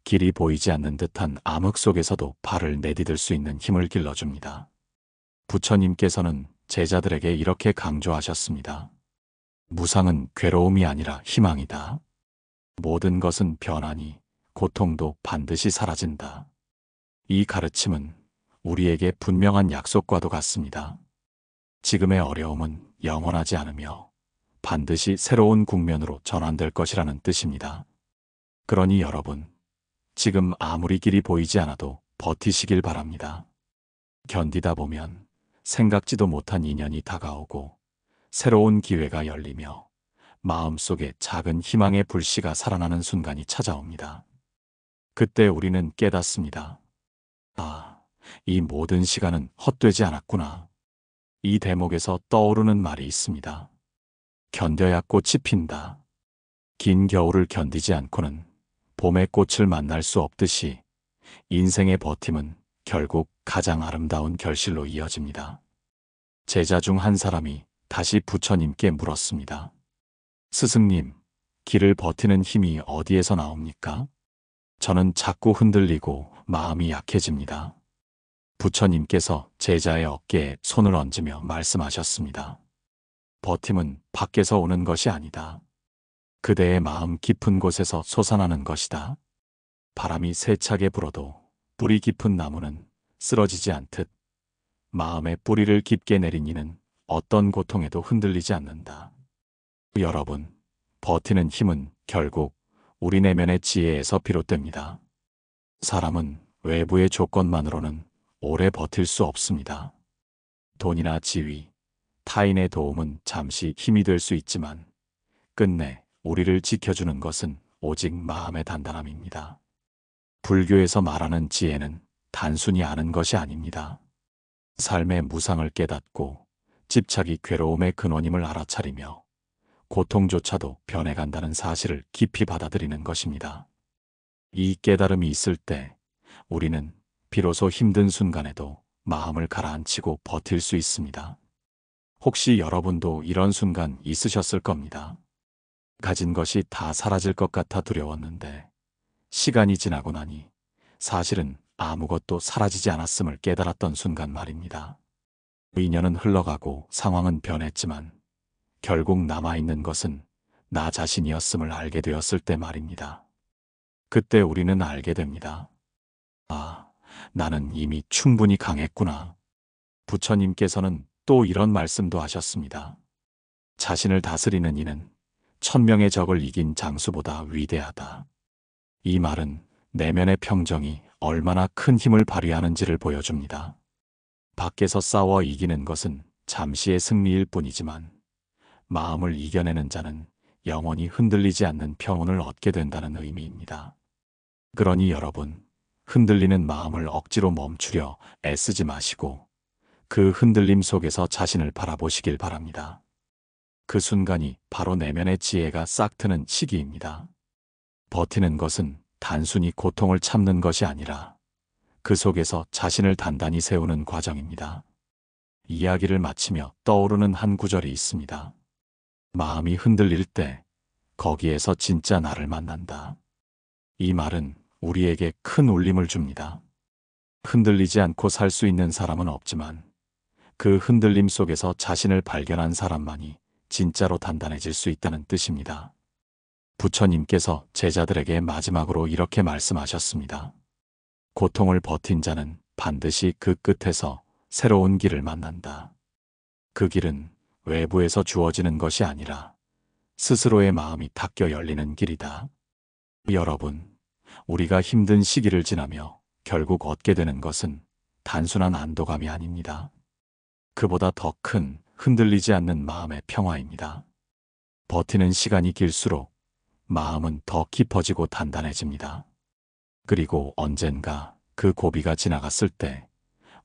A: 길이 보이지 않는 듯한 암흑 속에서도 발을 내디딜 수 있는 힘을 길러줍니다. 부처님께서는 제자들에게 이렇게 강조하셨습니다. 무상은 괴로움이 아니라 희망이다. 모든 것은 변하니 고통도 반드시 사라진다. 이 가르침은 우리에게 분명한 약속과도 같습니다. 지금의 어려움은 영원하지 않으며 반드시 새로운 국면으로 전환될 것이라는 뜻입니다. 그러니 여러분, 지금 아무리 길이 보이지 않아도 버티시길 바랍니다. 견디다 보면 생각지도 못한 인연이 다가오고 새로운 기회가 열리며 마음속에 작은 희망의 불씨가 살아나는 순간이 찾아옵니다. 그때 우리는 깨닫습니다. 아, 이 모든 시간은 헛되지 않았구나. 이 대목에서 떠오르는 말이 있습니다. 견뎌야 꽃이 핀다. 긴 겨울을 견디지 않고는 봄의 꽃을 만날 수 없듯이 인생의 버팀은 결국 가장 아름다운 결실로 이어집니다. 제자 중 한 사람이 다시 부처님께 물었습니다. 스승님, 길을 버티는 힘이 어디에서 나옵니까? 저는 자꾸 흔들리고 마음이 약해집니다. 부처님께서 제자의 어깨에 손을 얹으며 말씀하셨습니다. 버팀은 밖에서 오는 것이 아니다. 그대의 마음 깊은 곳에서 솟아나는 것이다. 바람이 세차게 불어도 뿌리 깊은 나무는 쓰러지지 않듯 마음의 뿌리를 깊게 내린 이는 어떤 고통에도 흔들리지 않는다. 여러분, 버티는 힘은 결국 우리 내면의 지혜에서 비롯됩니다. 사람은 외부의 조건만으로는 오래 버틸 수 없습니다. 돈이나 지위, 타인의 도움은 잠시 힘이 될 수 있지만 끝내 우리를 지켜주는 것은 오직 마음의 단단함입니다. 불교에서 말하는 지혜는 단순히 아는 것이 아닙니다. 삶의 무상을 깨닫고 집착이 괴로움의 근원임을 알아차리며 고통조차도 변해간다는 사실을 깊이 받아들이는 것입니다. 이 깨달음이 있을 때 우리는 비로소 힘든 순간에도 마음을 가라앉히고 버틸 수 있습니다. 혹시 여러분도 이런 순간 있으셨을 겁니다. 가진 것이 다 사라질 것 같아 두려웠는데 시간이 지나고 나니 사실은 아무것도 사라지지 않았음을 깨달았던 순간 말입니다. 2년은 흘러가고 상황은 변했지만 결국 남아있는 것은 나 자신이었음을 알게 되었을 때 말입니다. 그때 우리는 알게 됩니다. 아, 나는 이미 충분히 강했구나. 부처님께서는 또 이런 말씀도 하셨습니다. 자신을 다스리는 이는 1000명의 적을 이긴 장수보다 위대하다. 이 말은 내면의 평정이 얼마나 큰 힘을 발휘하는지를 보여줍니다. 밖에서 싸워 이기는 것은 잠시의 승리일 뿐이지만 마음을 이겨내는 자는 영원히 흔들리지 않는 평온을 얻게 된다는 의미입니다. 그러니 여러분, 흔들리는 마음을 억지로 멈추려 애쓰지 마시고 그 흔들림 속에서 자신을 바라보시길 바랍니다. 그 순간이 바로 내면의 지혜가 싹 트는 시기입니다. 버티는 것은 단순히 고통을 참는 것이 아니라 그 속에서 자신을 단단히 세우는 과정입니다. 이야기를 마치며 떠오르는 한 구절이 있습니다. 마음이 흔들릴 때 거기에서 진짜 나를 만난다. 이 말은 우리에게 큰 울림을 줍니다. 흔들리지 않고 살 수 있는 사람은 없지만 그 흔들림 속에서 자신을 발견한 사람만이 진짜로 단단해질 수 있다는 뜻입니다. 부처님께서 제자들에게 마지막으로 이렇게 말씀하셨습니다. 고통을 버틴 자는 반드시 그 끝에서 새로운 길을 만난다. 그 길은 외부에서 주어지는 것이 아니라 스스로의 마음이 닦여 열리는 길이다. 여러분, 우리가 힘든 시기를 지나며 결국 얻게 되는 것은 단순한 안도감이 아닙니다. 그보다 더 큰 흔들리지 않는 마음의 평화입니다. 버티는 시간이 길수록 마음은 더 깊어지고 단단해집니다. 그리고 언젠가 그 고비가 지나갔을 때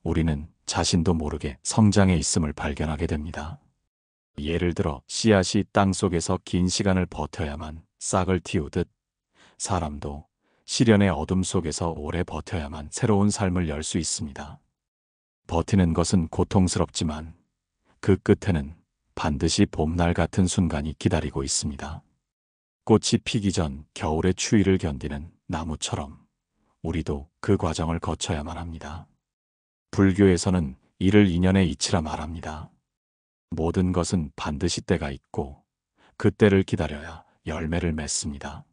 A: 우리는 자신도 모르게 성장해 있음을 발견하게 됩니다. 예를 들어 씨앗이 땅 속에서 긴 시간을 버텨야만 싹을 틔우듯 사람도 시련의 어둠 속에서 오래 버텨야만 새로운 삶을 열 수 있습니다. 버티는 것은 고통스럽지만 그 끝에는 반드시 봄날 같은 순간이 기다리고 있습니다. 꽃이 피기 전 겨울의 추위를 견디는 나무처럼 우리도 그 과정을 거쳐야만 합니다. 불교에서는 이를 인연의 이치라 말합니다. 모든 것은 반드시 때가 있고 그 때를 기다려야 열매를 맺습니다.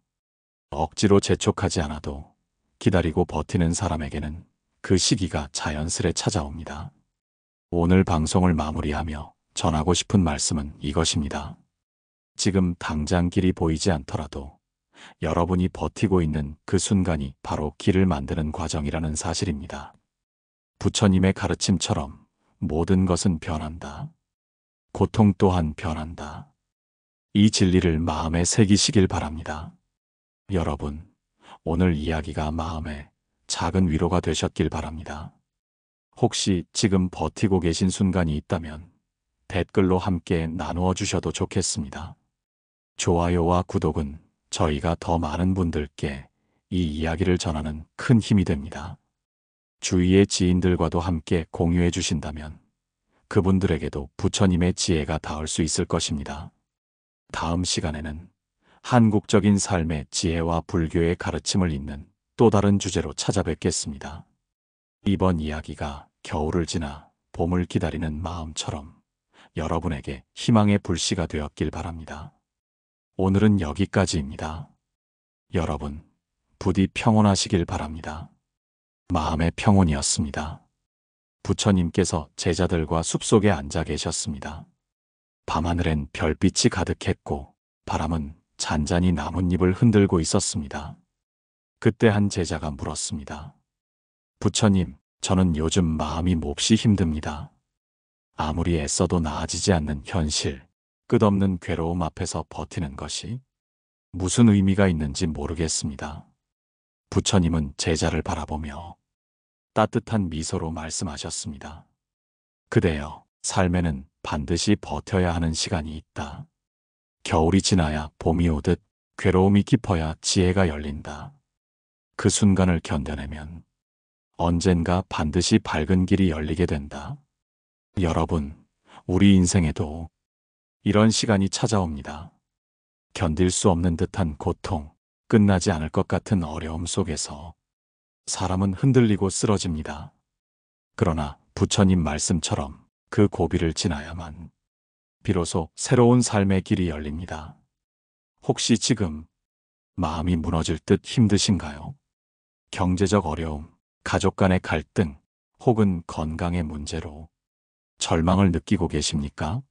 A: 억지로 재촉하지 않아도 기다리고 버티는 사람에게는 그 시기가 자연스레 찾아옵니다. 오늘 방송을 마무리하며 전하고 싶은 말씀은 이것입니다. 지금 당장 길이 보이지 않더라도 여러분이 버티고 있는 그 순간이 바로 길을 만드는 과정이라는 사실입니다. 부처님의 가르침처럼 모든 것은 변한다. 고통 또한 변한다. 이 진리를 마음에 새기시길 바랍니다. 여러분, 오늘 이야기가 마음에 작은 위로가 되셨길 바랍니다. 혹시 지금 버티고 계신 순간이 있다면 댓글로 함께 나누어 주셔도 좋겠습니다. 좋아요와 구독은 저희가 더 많은 분들께 이 이야기를 전하는 큰 힘이 됩니다. 주위의 지인들과도 함께 공유해 주신다면 그분들에게도 부처님의 지혜가 닿을 수 있을 것입니다. 다음 시간에는 한국적인 삶의 지혜와 불교의 가르침을 잇는 또 다른 주제로 찾아뵙겠습니다. 이번 이야기가 겨울을 지나 봄을 기다리는 마음처럼 여러분에게 희망의 불씨가 되었길 바랍니다. 오늘은 여기까지입니다. 여러분, 부디 평온하시길 바랍니다. 마음의 평온이었습니다. 부처님께서 제자들과 숲속에 앉아 계셨습니다. 밤하늘엔 별빛이 가득했고 바람은 잔잔히 나뭇잎을 흔들고 있었습니다. 그때 한 제자가 물었습니다. 부처님, 저는 요즘 마음이 몹시 힘듭니다. 아무리 애써도 나아지지 않는 현실, 끝없는 괴로움 앞에서 버티는 것이 무슨 의미가 있는지 모르겠습니다. 부처님은 제자를 바라보며 따뜻한 미소로 말씀하셨습니다. 그대여, 삶에는 반드시 버텨야 하는 시간이 있다. 겨울이 지나야 봄이 오듯 괴로움이 깊어야 지혜가 열린다. 그 순간을 견뎌내면 언젠가 반드시 밝은 길이 열리게 된다. 여러분, 우리 인생에도 이런 시간이 찾아옵니다. 견딜 수 없는 듯한 고통, 끝나지 않을 것 같은 어려움 속에서 사람은 흔들리고 쓰러집니다. 그러나 부처님 말씀처럼 그 고비를 지나야만 비로소 새로운 삶의 길이 열립니다. 혹시 지금 마음이 무너질 듯 힘드신가요? 경제적 어려움, 가족 간의 갈등, 혹은 건강의 문제로 절망을 느끼고 계십니까?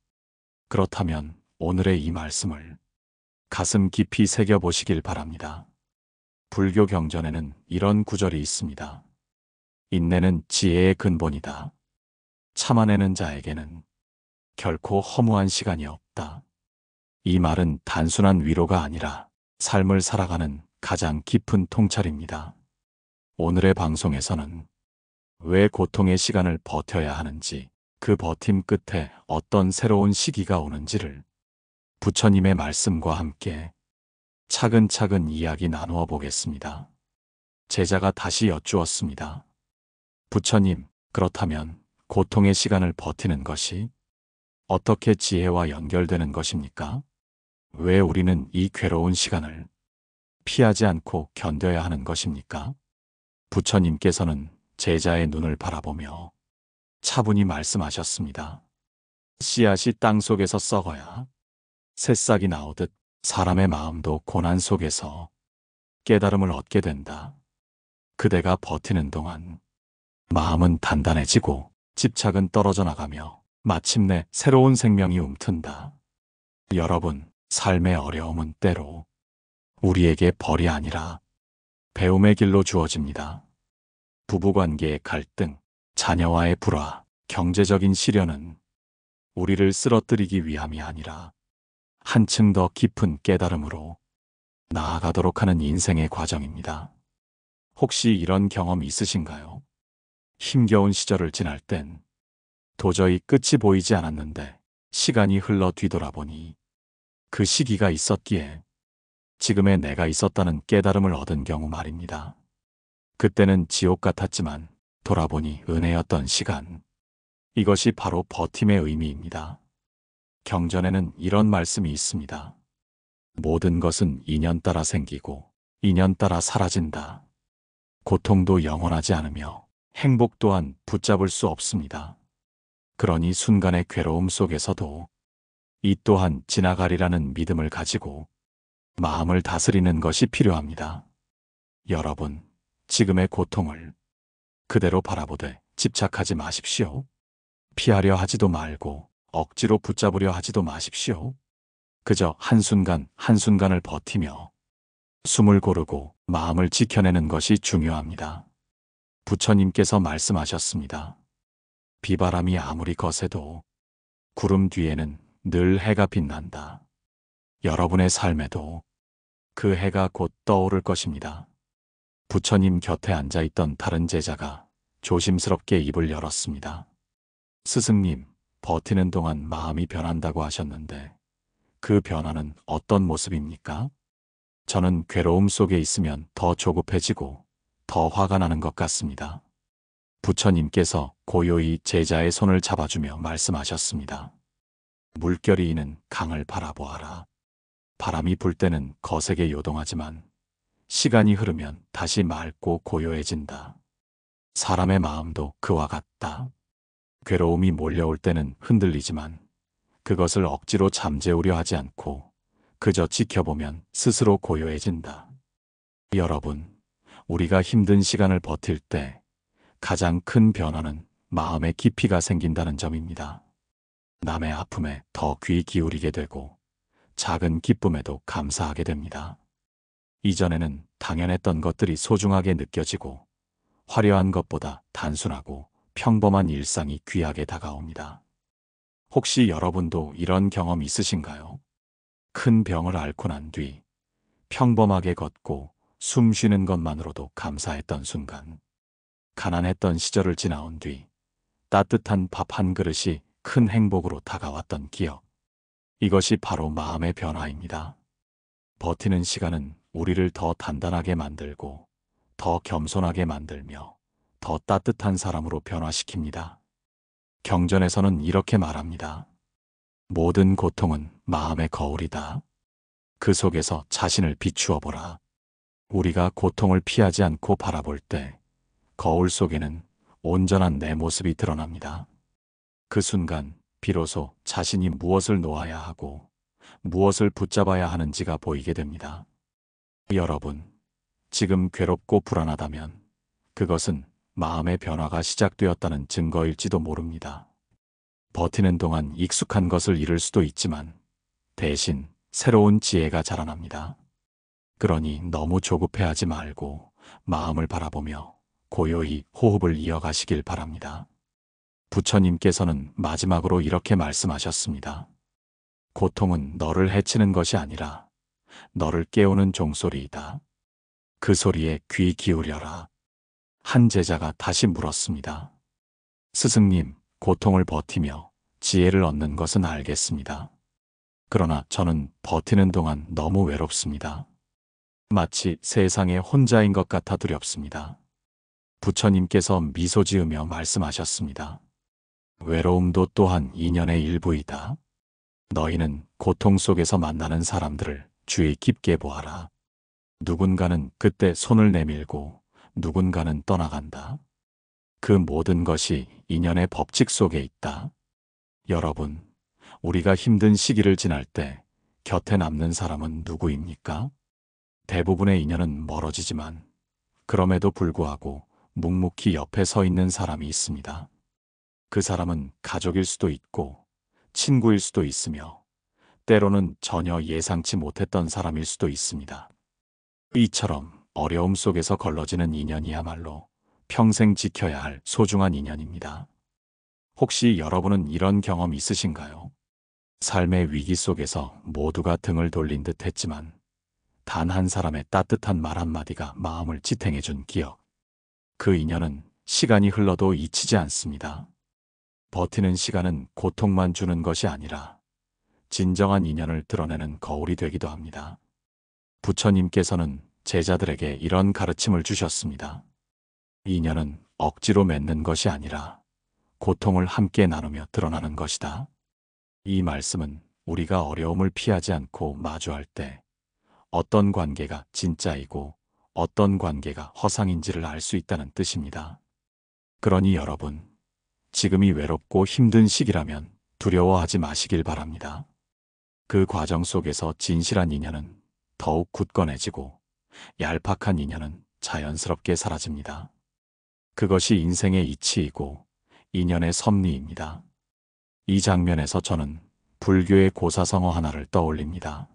A: 그렇다면 오늘의 이 말씀을 가슴 깊이 새겨보시길 바랍니다. 불교 경전에는 이런 구절이 있습니다. 인내는 지혜의 근본이다. 참아내는 자에게는 결코 허무한 시간이 없다. 이 말은 단순한 위로가 아니라 삶을 살아가는 가장 깊은 통찰입니다. 오늘의 방송에서는 왜 고통의 시간을 버텨야 하는지, 그 버팀 끝에 어떤 새로운 시기가 오는지를 부처님의 말씀과 함께 차근차근 이야기 나누어 보겠습니다. 제자가 다시 여쭈었습니다. 부처님, 그렇다면 고통의 시간을 버티는 것이 어떻게 지혜와 연결되는 것입니까? 왜 우리는 이 괴로운 시간을 피하지 않고 견뎌야 하는 것입니까? 부처님께서는 제자의 눈을 바라보며 차분히 말씀하셨습니다. 씨앗이 땅 속에서 썩어야 새싹이 나오듯 사람의 마음도 고난 속에서 깨달음을 얻게 된다. 그대가 버티는 동안 마음은 단단해지고 집착은 떨어져 나가며 마침내 새로운 생명이 움튼다. 여러분, 삶의 어려움은 때로 우리에게 벌이 아니라 배움의 길로 주어집니다. 부부관계의 갈등, 자녀와의 불화, 경제적인 시련은 우리를 쓰러뜨리기 위함이 아니라 한층 더 깊은 깨달음으로 나아가도록 하는 인생의 과정입니다. 혹시 이런 경험 있으신가요? 힘겨운 시절을 지날 땐 도저히 끝이 보이지 않았는데 시간이 흘러 뒤돌아보니 그 시기가 있었기에 지금의 내가 있었다는 깨달음을 얻은 경우 말입니다. 그때는 지옥 같았지만 돌아보니 은혜였던 시간. 이것이 바로 버팀의 의미입니다. 경전에는 이런 말씀이 있습니다. 모든 것은 인연 따라 생기고 인연 따라 사라진다. 고통도 영원하지 않으며 행복 또한 붙잡을 수 없습니다. 그러니 순간의 괴로움 속에서도 이 또한 지나가리라는 믿음을 가지고 마음을 다스리는 것이 필요합니다. 여러분, 지금의 고통을 그대로 바라보되 집착하지 마십시오. 피하려 하지도 말고 억지로 붙잡으려 하지도 마십시오. 그저 한순간 한순간을 버티며 숨을 고르고 마음을 지켜내는 것이 중요합니다. 부처님께서 말씀하셨습니다. 비바람이 아무리 거세도 구름 뒤에는 늘 해가 빛난다. 여러분의 삶에도 그 해가 곧 떠오를 것입니다. 부처님 곁에 앉아있던 다른 제자가 조심스럽게 입을 열었습니다. 스승님, 버티는 동안 마음이 변한다고 하셨는데 그 변화는 어떤 모습입니까? 저는 괴로움 속에 있으면 더 조급해지고 더 화가 나는 것 같습니다. 부처님께서 고요히 제자의 손을 잡아주며 말씀하셨습니다. 물결이 이는 강을 바라보아라. 바람이 불 때는 거세게 요동하지만 시간이 흐르면 다시 맑고 고요해진다. 사람의 마음도 그와 같다. 괴로움이 몰려올 때는 흔들리지만 그것을 억지로 잠재우려 하지 않고 그저 지켜보면 스스로 고요해진다. 여러분, 우리가 힘든 시간을 버틸 때 가장 큰 변화는 마음의 깊이가 생긴다는 점입니다. 남의 아픔에 더 귀 기울이게 되고 작은 기쁨에도 감사하게 됩니다. 이전에는 당연했던 것들이 소중하게 느껴지고 화려한 것보다 단순하고 평범한 일상이 귀하게 다가옵니다. 혹시 여러분도 이런 경험 있으신가요? 큰 병을 앓고 난 뒤 평범하게 걷고 숨 쉬는 것만으로도 감사했던 순간, 가난했던 시절을 지나온 뒤 따뜻한 밥 한 그릇이 큰 행복으로 다가왔던 기억. 이것이 바로 마음의 변화입니다. 버티는 시간은 우리를 더 단단하게 만들고 더 겸손하게 만들며 더 따뜻한 사람으로 변화시킵니다. 경전에서는 이렇게 말합니다. 모든 고통은 마음의 거울이다. 그 속에서 자신을 비추어 보라. 우리가 고통을 피하지 않고 바라볼 때 거울 속에는 온전한 내 모습이 드러납니다. 그 순간 비로소 자신이 무엇을 놓아야 하고 무엇을 붙잡아야 하는지가 보이게 됩니다. 여러분, 지금 괴롭고 불안하다면 그것은 마음의 변화가 시작되었다는 증거일지도 모릅니다. 버티는 동안 익숙한 것을 잃을 수도 있지만 대신 새로운 지혜가 자라납니다. 그러니 너무 조급해하지 말고 마음을 바라보며 고요히 호흡을 이어가시길 바랍니다. 부처님께서는 마지막으로 이렇게 말씀하셨습니다. 고통은 너를 해치는 것이 아니라 너를 깨우는 종소리이다. 그 소리에 귀 기울여라. 한 제자가 다시 물었습니다. 스승님, 고통을 버티며 지혜를 얻는 것은 알겠습니다. 그러나 저는 버티는 동안 너무 외롭습니다. 마치 세상에 혼자인 것 같아 두렵습니다. 부처님께서 미소 지으며 말씀하셨습니다. 외로움도 또한 인연의 일부이다. 너희는 고통 속에서 만나는 사람들을 주의 깊게 보아라. 누군가는 그때 손을 내밀고 누군가는 떠나간다. 그 모든 것이 인연의 법칙 속에 있다. 여러분, 우리가 힘든 시기를 지날 때 곁에 남는 사람은 누구입니까? 대부분의 인연은 멀어지지만 그럼에도 불구하고 묵묵히 옆에 서 있는 사람이 있습니다. 그 사람은 가족일 수도 있고 친구일 수도 있으며 때로는 전혀 예상치 못했던 사람일 수도 있습니다. 이처럼 어려움 속에서 걸러지는 인연이야말로 평생 지켜야 할 소중한 인연입니다. 혹시 여러분은 이런 경험 있으신가요? 삶의 위기 속에서 모두가 등을 돌린 듯 했지만 단 한 사람의 따뜻한 말 한마디가 마음을 지탱해준 기억. 그 인연은 시간이 흘러도 잊히지 않습니다. 버티는 시간은 고통만 주는 것이 아니라 진정한 인연을 드러내는 거울이 되기도 합니다. 부처님께서는 제자들에게 이런 가르침을 주셨습니다. 인연은 억지로 맺는 것이 아니라 고통을 함께 나누며 드러나는 것이다. 이 말씀은 우리가 어려움을 피하지 않고 마주할 때 어떤 관계가 진짜이고 어떤 관계가 허상인지를 알 수 있다는 뜻입니다. 그러니 여러분, 지금이 외롭고 힘든 시기라면 두려워하지 마시길 바랍니다. 그 과정 속에서 진실한 인연은 더욱 굳건해지고 얄팍한 인연은 자연스럽게 사라집니다. 그것이 인생의 이치이고 인연의 섭리입니다. 이 장면에서 저는 불교의 고사성어 하나를 떠올립니다.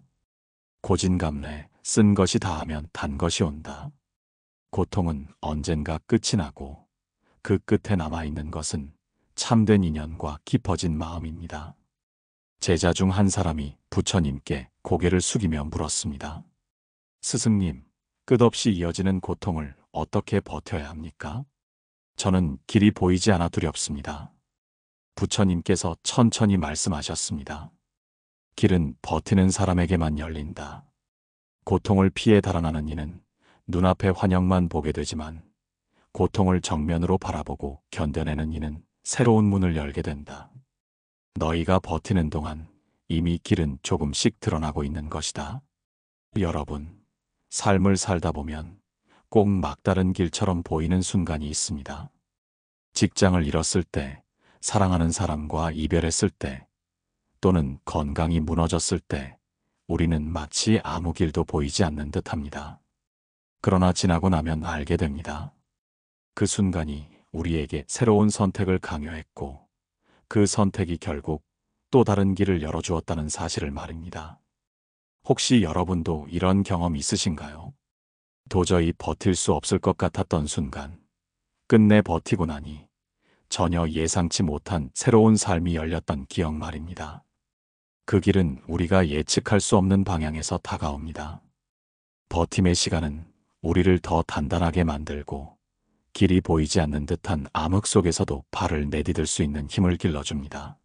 A: 고진감래, 쓴 것이 다하면 단 것이 온다. 고통은 언젠가 끝이 나고 그 끝에 남아있는 것은 참된 인연과 깊어진 마음입니다. 제자 중 한 사람이 부처님께 고개를 숙이며 물었습니다. 스승님, 끝없이 이어지는 고통을 어떻게 버텨야 합니까? 저는 길이 보이지 않아 두렵습니다. 부처님께서 천천히 말씀하셨습니다. 길은 버티는 사람에게만 열린다. 고통을 피해 달아나는 이는 눈앞의 환영만 보게 되지만 고통을 정면으로 바라보고 견뎌내는 이는 새로운 문을 열게 된다. 너희가 버티는 동안 이미 길은 조금씩 드러나고 있는 것이다. 여러분, 삶을 살다 보면 꼭 막다른 길처럼 보이는 순간이 있습니다. 직장을 잃었을 때, 사랑하는 사람과 이별했을 때, 또는 건강이 무너졌을 때 우리는 마치 아무 길도 보이지 않는 듯합니다. 그러나 지나고 나면 알게 됩니다. 그 순간이 우리에게 새로운 선택을 강요했고 그 선택이 결국 또 다른 길을 열어주었다는 사실을 말입니다. 혹시 여러분도 이런 경험 있으신가요? 도저히 버틸 수 없을 것 같았던 순간, 끝내 버티고 나니 전혀 예상치 못한 새로운 삶이 열렸던 기억 말입니다. 그 길은 우리가 예측할 수 없는 방향에서 다가옵니다. 버팀의 시간은 우리를 더 단단하게 만들고 길이 보이지 않는 듯한 암흑 속에서도 발을 내디딜 수 있는 힘을 길러줍니다.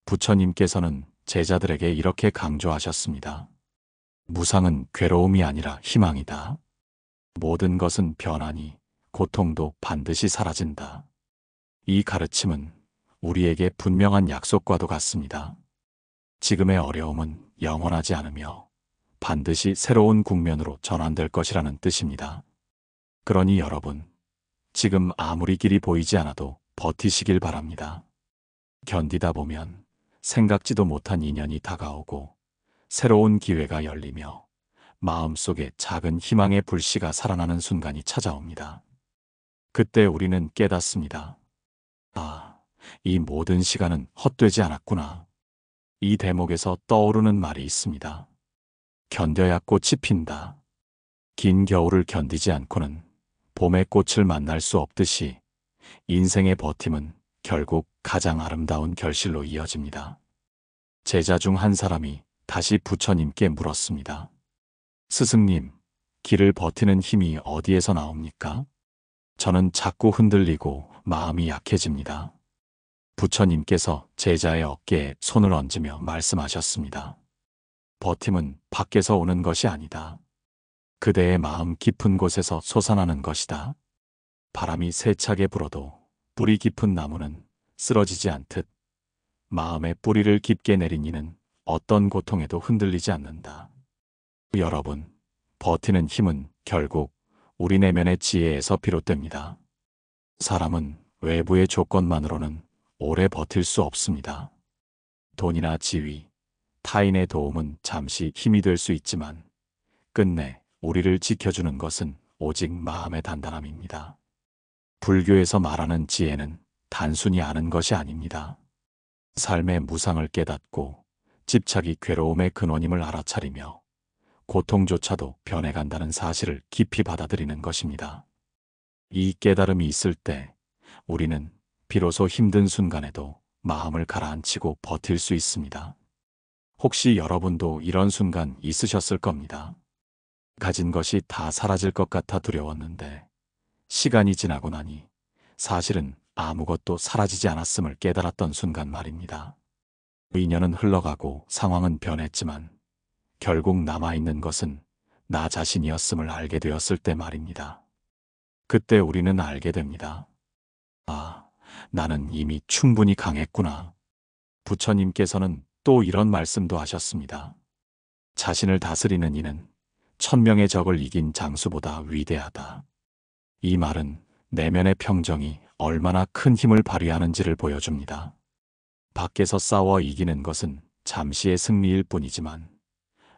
A: 부처님께서는 제자들에게 이렇게 강조하셨습니다. 무상은 괴로움이 아니라 희망이다. 모든 것은 변하니 고통도 반드시 사라진다. 이 가르침은 우리에게 분명한 약속과도 같습니다. 지금의 어려움은 영원하지 않으며 반드시 새로운 국면으로 전환될 것이라는 뜻입니다. 그러니 여러분, 지금 아무리 길이 보이지 않아도 버티시길 바랍니다. 견디다 보면 생각지도 못한 인연이 다가오고 새로운 기회가 열리며 마음속에 작은 희망의 불씨가 살아나는 순간이 찾아옵니다. 그때 우리는 깨닫습니다. 아, 이 모든 시간은 헛되지 않았구나. 이 대목에서 떠오르는 말이 있습니다. 견뎌야 꽃이 핀다. 긴 겨울을 견디지 않고는 봄의 꽃을 만날 수 없듯이 인생의 버팀은 결국 가장 아름다운 결실로 이어집니다. 제자 중 한 사람이 다시 부처님께 물었습니다. 스승님, 길을 버티는 힘이 어디에서 나옵니까? 저는 자꾸 흔들리고 마음이 약해집니다. 부처님께서 제자의 어깨에 손을 얹으며 말씀하셨습니다. 버팀은 밖에서 오는 것이 아니다. 그대의 마음 깊은 곳에서 솟아나는 것이다. 바람이 세차게 불어도 뿌리 깊은 나무는 쓰러지지 않듯 마음의 뿌리를 깊게 내린 이는 어떤 고통에도 흔들리지 않는다. 여러분, 버티는 힘은 결국 우리 내면의 지혜에서 비롯됩니다. 사람은 외부의 조건만으로는 오래 버틸 수 없습니다. 돈이나 지위, 타인의 도움은 잠시 힘이 될 수 있지만 끝내 우리를 지켜주는 것은 오직 마음의 단단함입니다. 불교에서 말하는 지혜는 단순히 아는 것이 아닙니다. 삶의 무상을 깨닫고 집착이 괴로움의 근원임을 알아차리며 고통조차도 변해간다는 사실을 깊이 받아들이는 것입니다. 이 깨달음이 있을 때 우리는 비로소 힘든 순간에도 마음을 가라앉히고 버틸 수 있습니다. 혹시 여러분도 이런 순간 있으셨을 겁니다. 가진 것이 다 사라질 것 같아 두려웠는데 시간이 지나고 나니 사실은 아무것도 사라지지 않았음을 깨달았던 순간 말입니다. 인연은 흘러가고 상황은 변했지만 결국 남아있는 것은 나 자신이었음을 알게 되었을 때 말입니다. 그때 우리는 알게 됩니다. 아, 나는 이미 충분히 강했구나. 부처님께서는 또 이런 말씀도 하셨습니다. 자신을 다스리는 이는 1000명의 적을 이긴 장수보다 위대하다. 이 말은 내면의 평정이 얼마나 큰 힘을 발휘하는지를 보여줍니다. 밖에서 싸워 이기는 것은 잠시의 승리일 뿐이지만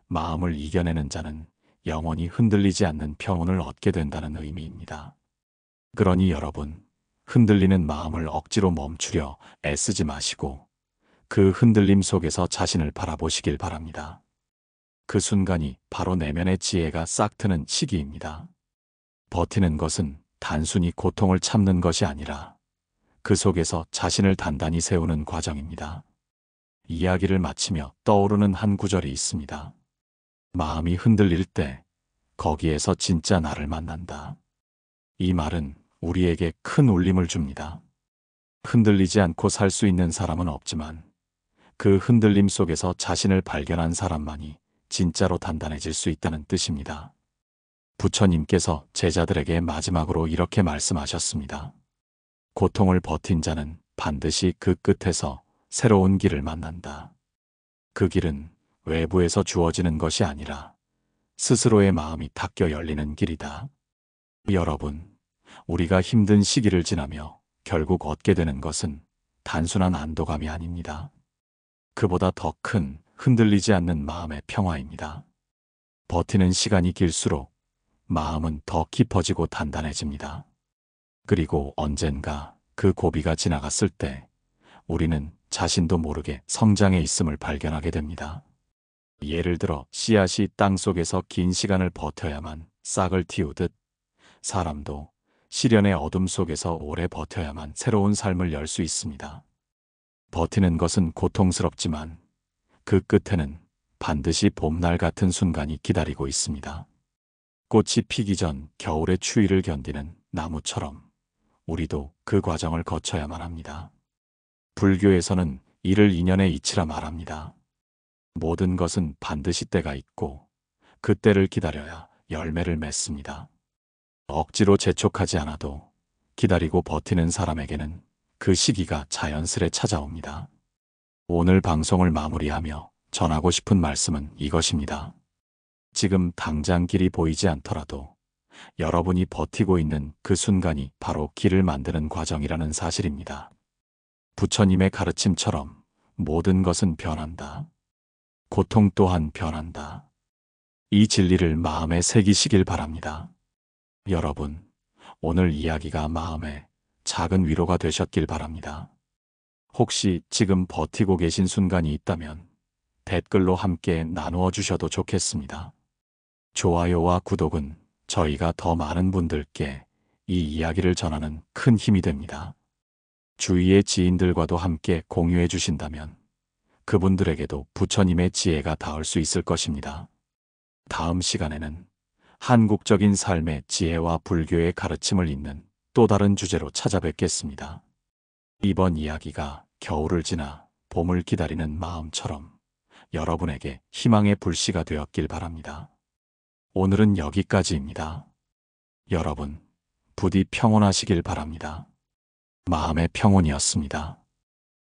A: 마음을 이겨내는 자는 영원히 흔들리지 않는 평온을 얻게 된다는 의미입니다. 그러니 여러분, 흔들리는 마음을 억지로 멈추려 애쓰지 마시고 그 흔들림 속에서 자신을 바라보시길 바랍니다. 그 순간이 바로 내면의 지혜가 싹트는 시기입니다. 버티는 것은 단순히 고통을 참는 것이 아니라 그 속에서 자신을 단단히 세우는 과정입니다. 이야기를 마치며 떠오르는 한 구절이 있습니다. 마음이 흔들릴 때 거기에서 진짜 나를 만난다. 이 말은 우리에게 큰 울림을 줍니다. 흔들리지 않고 살 수 있는 사람은 없지만 그 흔들림 속에서 자신을 발견한 사람만이 진짜로 단단해질 수 있다는 뜻입니다. 부처님께서 제자들에게 마지막으로 이렇게 말씀하셨습니다. 고통을 버틴 자는 반드시 그 끝에서 새로운 길을 만난다. 그 길은 외부에서 주어지는 것이 아니라 스스로의 마음이 닦여 열리는 길이다. 여러분, 우리가 힘든 시기를 지나며 결국 얻게 되는 것은 단순한 안도감이 아닙니다. 그보다 더 큰 흔들리지 않는 마음의 평화입니다. 버티는 시간이 길수록 마음은 더 깊어지고 단단해집니다. 그리고 언젠가 그 고비가 지나갔을 때 우리는 자신도 모르게 성장해 있음을 발견하게 됩니다. 예를 들어 씨앗이 땅속에서 긴 시간을 버텨야만 싹을 틔우듯 사람도 시련의 어둠 속에서 오래 버텨야만 새로운 삶을 열 수 있습니다. 버티는 것은 고통스럽지만 그 끝에는 반드시 봄날 같은 순간이 기다리고 있습니다. 꽃이 피기 전 겨울의 추위를 견디는 나무처럼 우리도 그 과정을 거쳐야만 합니다. 불교에서는 이를 인연의 이치라 말합니다. 모든 것은 반드시 때가 있고 그 때를 기다려야 열매를 맺습니다. 억지로 재촉하지 않아도 기다리고 버티는 사람에게는 그 시기가 자연스레 찾아옵니다. 오늘 방송을 마무리하며 전하고 싶은 말씀은 이것입니다. 지금 당장 길이 보이지 않더라도 여러분이 버티고 있는 그 순간이 바로 길을 만드는 과정이라는 사실입니다. 부처님의 가르침처럼 모든 것은 변한다. 고통 또한 변한다. 이 진리를 마음에 새기시길 바랍니다. 여러분, 오늘 이야기가 마음에 작은 위로가 되셨길 바랍니다. 혹시 지금 버티고 계신 순간이 있다면 댓글로 함께 나누어 주셔도 좋겠습니다. 좋아요와 구독은 저희가 더 많은 분들께 이 이야기를 전하는 큰 힘이 됩니다. 주위의 지인들과도 함께 공유해 주신다면 그분들에게도 부처님의 지혜가 닿을 수 있을 것입니다. 다음 시간에는 한국적인 삶의 지혜와 불교의 가르침을 잇는 또 다른 주제로 찾아뵙겠습니다. 이번 이야기가 겨울을 지나 봄을 기다리는 마음처럼 여러분에게 희망의 불씨가 되었길 바랍니다. 오늘은 여기까지입니다. 여러분, 부디 평온하시길 바랍니다. 마음의 평온이었습니다.